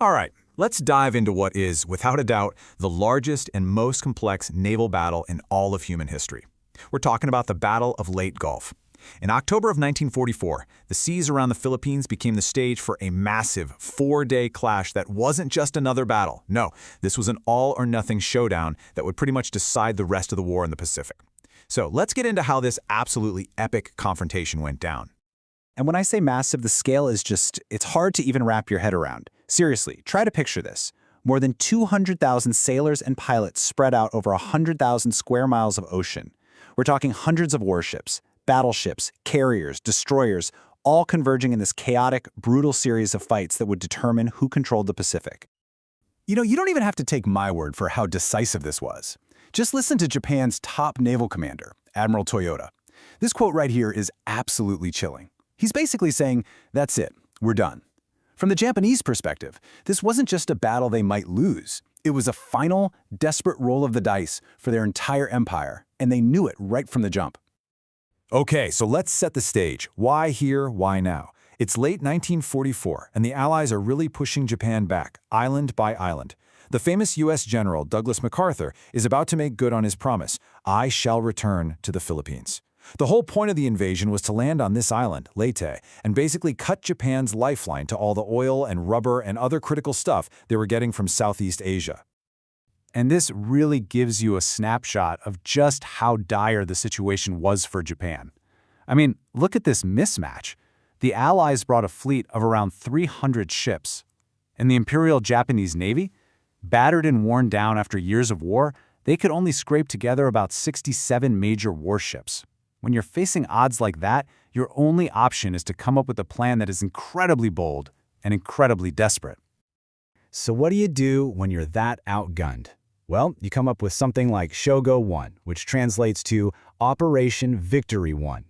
All right, let's dive into what is, without a doubt, the largest and most complex naval battle in all of human history. We're talking about the Battle of Leyte Gulf. In October of 1944, the seas around the Philippines became the stage for a massive four-day clash that wasn't just another battle. No, this was an all-or-nothing showdown that would pretty much decide the rest of the war in the Pacific. So let's get into how this absolutely epic confrontation went down. And when I say massive, the scale is it's hard to even wrap your head around. Seriously, try to picture this. More than 200,000 sailors and pilots spread out over 100,000 square miles of ocean. We're talking hundreds of warships, battleships, carriers, destroyers, all converging in this chaotic, brutal series of fights that would determine who controlled the Pacific. You don't even have to take my word for how decisive this was. Just listen to Japan's top naval commander, Admiral Toyota. This quote right here is absolutely chilling. He's basically saying, that's it, we're done. From the Japanese perspective, this wasn't just a battle they might lose. It was a final, desperate roll of the dice for their entire empire, and they knew it right from the jump. Okay, so let's set the stage. Why here, why now? It's late 1944, and the Allies are really pushing Japan back, island by island. The famous U.S. General Douglas MacArthur is about to make good on his promise, I shall return to the Philippines. The whole point of the invasion was to land on this island, Leyte, and basically cut Japan's lifeline to all the oil and rubber and other critical stuff they were getting from Southeast Asia. And this really gives you a snapshot of just how dire the situation was for Japan. I mean, look at this mismatch. The Allies brought a fleet of around 300 ships. And the Imperial Japanese Navy, battered and worn down after years of war, they could only scrape together about 67 major warships. When you're facing odds like that, your only option is to come up with a plan that is incredibly bold and incredibly desperate. So what do you do when you're that outgunned? Well, you come up with something like Shogo 1, which translates to Operation Victory 1.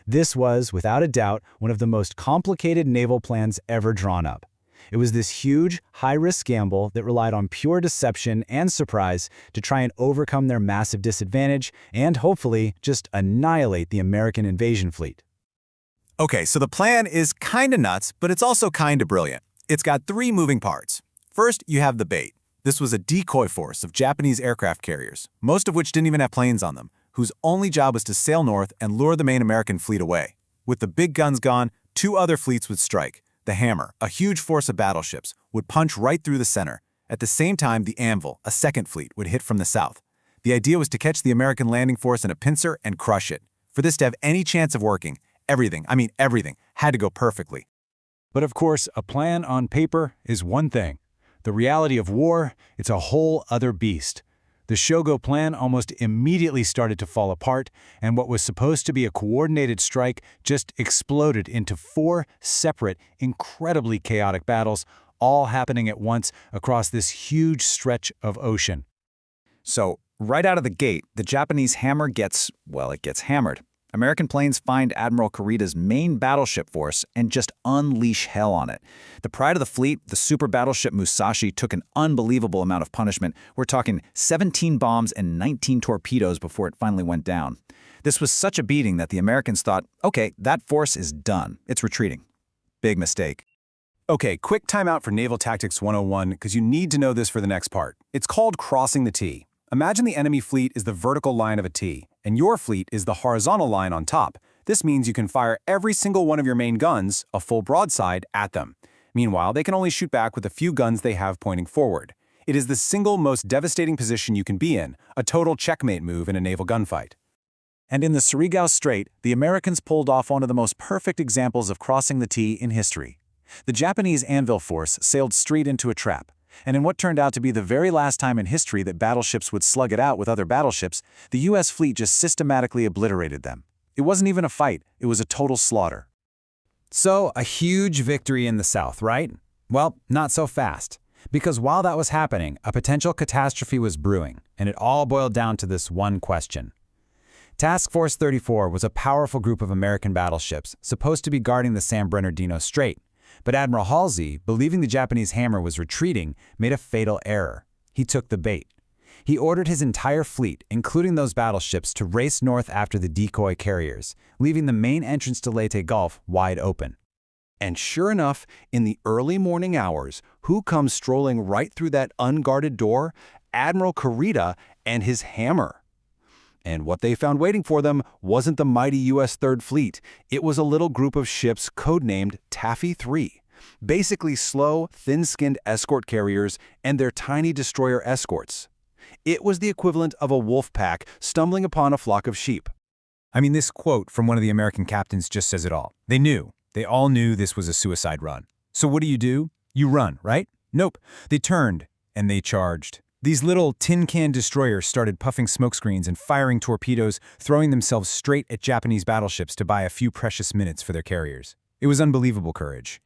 This was, without a doubt, one of the most complicated naval plans ever drawn up. It was this huge, high-risk gamble that relied on pure deception and surprise to try and overcome their massive disadvantage and, hopefully, just annihilate the American invasion fleet. Okay, so the plan is kinda nuts, but it's also kinda brilliant. It's got three moving parts. First, you have the bait. This was a decoy force of Japanese aircraft carriers, most of which didn't even have planes on them, whose only job was to sail north and lure the main American fleet away. With the big guns gone, two other fleets would strike. The Hammer, a huge force of battleships, would punch right through the center. At the same time, the Anvil, a second fleet, would hit from the south. The idea was to catch the American landing force in a pincer and crush it. For this to have any chance of working, everything, had to go perfectly. But of course, a plan on paper is one thing. The reality of war, it's a whole other beast. The Shogo plan almost immediately started to fall apart, and what was supposed to be a coordinated strike just exploded into four separate, incredibly chaotic battles, all happening at once across this huge stretch of ocean. So, right out of the gate, the Japanese Hammer gets hammered. American planes find Admiral Kurita's main battleship force and just unleash hell on it. The pride of the fleet, the super battleship Musashi, took an unbelievable amount of punishment. We're talking 17 bombs and 19 torpedoes before it finally went down. This was such a beating that the Americans thought, okay, that force is done. It's retreating. Big mistake. Okay, quick timeout for Naval Tactics 101 because you need to know this for the next part. It's called crossing the T. Imagine the enemy fleet is the vertical line of a T, and your fleet is the horizontal line on top. This means you can fire every single one of your main guns, a full broadside, at them. Meanwhile, they can only shoot back with a few guns they have pointing forward. It is the single most devastating position you can be in, a total checkmate move in a naval gunfight. And in the Surigao Strait, the Americans pulled off one of the most perfect examples of crossing the T in history. The Japanese Anvil force sailed straight into a trap. And in what turned out to be the very last time in history that battleships would slug it out with other battleships, the U.S. fleet just systematically obliterated them. It wasn't even a fight, it was a total slaughter. So, a huge victory in the South, right? Well, not so fast. Because while that was happening, a potential catastrophe was brewing, and it all boiled down to this one question. Task Force 34 was a powerful group of American battleships supposed to be guarding the San Bernardino Strait. But Admiral Halsey, believing the Japanese Hammer was retreating, made a fatal error. He took the bait. He ordered his entire fleet, including those battleships, to race north after the decoy carriers, leaving the main entrance to Leyte Gulf wide open. And sure enough, in the early morning hours, who comes strolling right through that unguarded door? Admiral Kurita and his hammer. And what they found waiting for them wasn't the mighty U.S. Third Fleet. It was a little group of ships codenamed Taffy 3. Basically slow, thin-skinned escort carriers and their tiny destroyer escorts. It was the equivalent of a wolf pack stumbling upon a flock of sheep. I mean, this quote from one of the American captains just says it all. They knew. They all knew this was a suicide run. So what do? You run, right? Nope. They turned, and they charged. These little tin can destroyers started puffing smokescreens and firing torpedoes, throwing themselves straight at Japanese battleships to buy a few precious minutes for their carriers. It was unbelievable courage.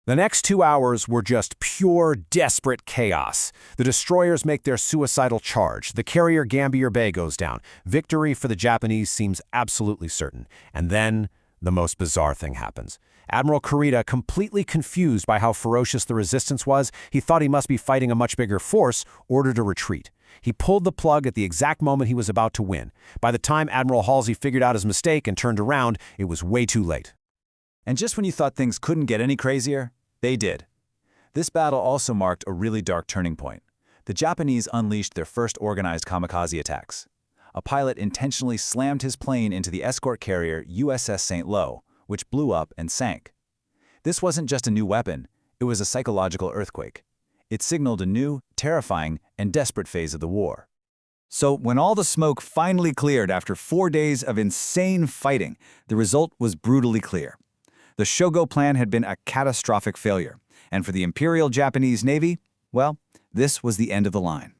The next 2 hours were just pure, desperate chaos. The destroyers make their suicidal charge. The carrier Gambier Bay goes down. Victory for the Japanese seems absolutely certain. And then, the most bizarre thing happens. Admiral Kurita, completely confused by how ferocious the resistance was, he thought he must be fighting a much bigger force, ordered a retreat. He pulled the plug at the exact moment he was about to win. By the time Admiral Halsey figured out his mistake and turned around, it was way too late. And just when you thought things couldn't get any crazier, they did. This battle also marked a really dark turning point. The Japanese unleashed their first organized kamikaze attacks. A pilot intentionally slammed his plane into the escort carrier USS St. Lo, which blew up and sank. This wasn't just a new weapon, it was a psychological earthquake. It signaled a new, terrifying, and desperate phase of the war. So when all the smoke finally cleared after 4 days of insane fighting, the result was brutally clear. The Shogo plan had been a catastrophic failure, and for the Imperial Japanese Navy, well, this was the end of the line.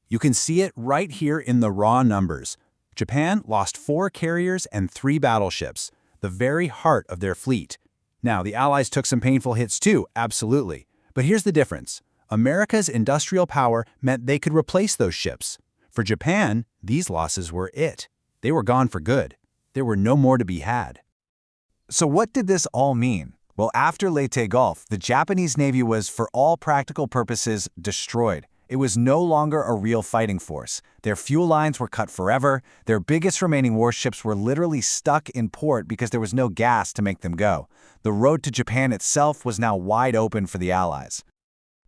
You can see it right here in the raw numbers. Japan lost 4 carriers and 3 battleships, the very heart of their fleet. Now, the Allies took some painful hits too, absolutely. But here's the difference. America's industrial power meant they could replace those ships. For Japan, these losses were it. They were gone for good. There were no more to be had. So what did this all mean? Well, after Leyte Gulf, the Japanese Navy was, for all practical purposes, destroyed. It was no longer a real fighting force. Their fuel lines were cut forever. Their biggest remaining warships were literally stuck in port because there was no gas to make them go. The road to Japan itself was now wide open for the Allies.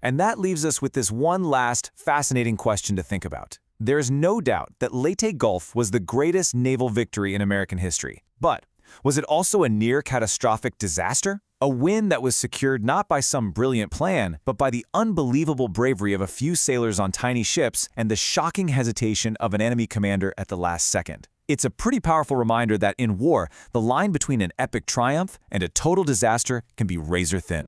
And that leaves us with this one last, fascinating question to think about. There's no doubt that Leyte Gulf was the greatest naval victory in American history. But was it also a near-catastrophic disaster? A win that was secured not by some brilliant plan, but by the unbelievable bravery of a few sailors on tiny ships and the shocking hesitation of an enemy commander at the last second. It's a pretty powerful reminder that in war, the line between an epic triumph and a total disaster can be razor thin.